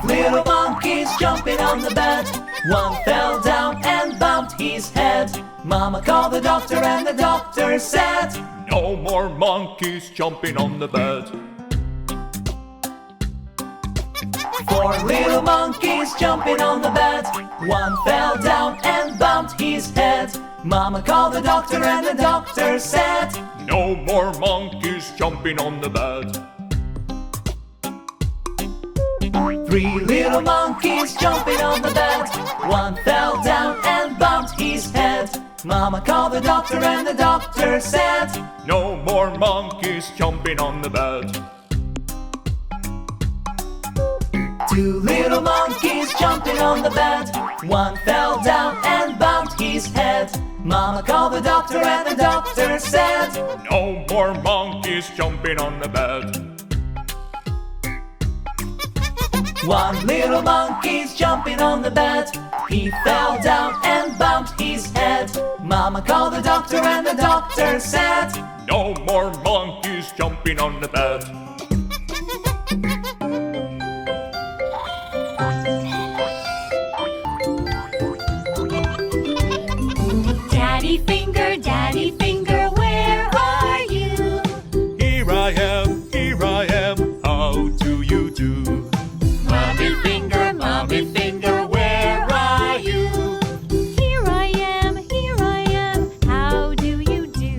5 little monkeys jumping on the bed. One fell down and bumped his head. Mama called the doctor and the doctor said, "No more monkeys jumping on the bed." 4 little monkeys jumping on the bed. One fell down and bumped his head. Mama called the doctor and the doctor said, "No more monkeys jumping on the bed." 3 little monkeys jumping on the bed. One fell down and bumped his head. Mama called the doctor and the doctor said, "No more monkeys jumping on the bed." 2 little monkeys jumping on the bed. One fell down and bumped his head. Mama called the doctor and the doctor said, "No more monkeys jumping on the bed." 1 little monkey's jumping on the bed. He fell down and bumped his head. Mama called the doctor and the doctor said, "No more monkeys jumping on the bed." Daddy Finger, where are you? Here I am, how do you do? Mommy Finger, where are you? Here I am, how do you do?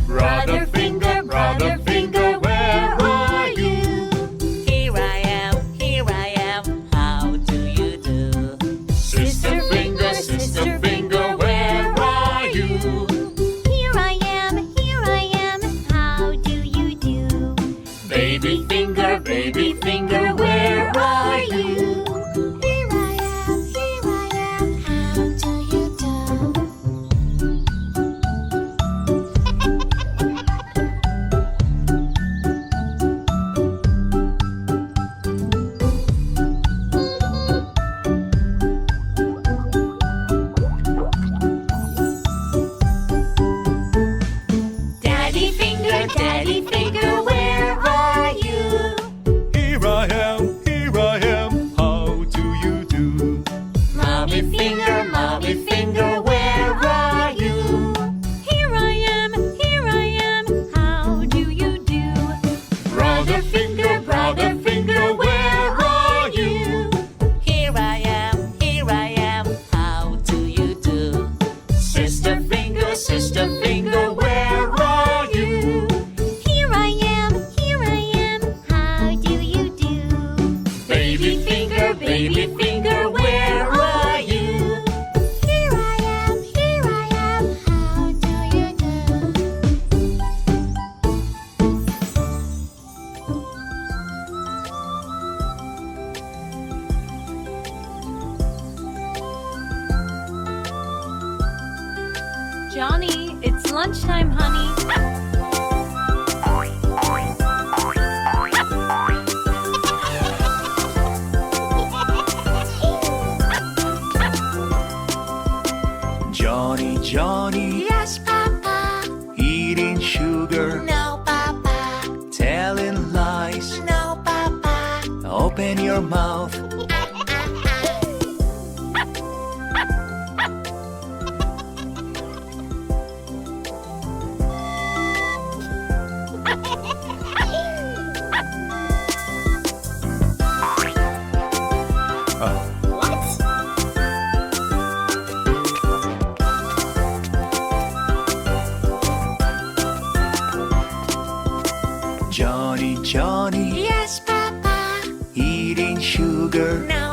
Brother Finger, where are you? Here I am, how do you do? Sister Finger, where are you? Here I am, how do you do? Baby Finger, where are you? Here I am, how do you do? Daddy Finger, where are you? Here I am, how do you do? Mommy Finger, where are you? Here I am, how do you do? Brother Finger, where are you? Here I am, how do you do? Sister Finger, where are you? Here I am, how do you do? Baby Finger, where are you? Here I am, how do you do? Johnny, it's lunchtime, honey. Johnny, Yes, Papa. eating sugar, No, Papa. telling lies. No, Papa. Open your mouth. Johnny, Yes, Papa. eating sugar, No,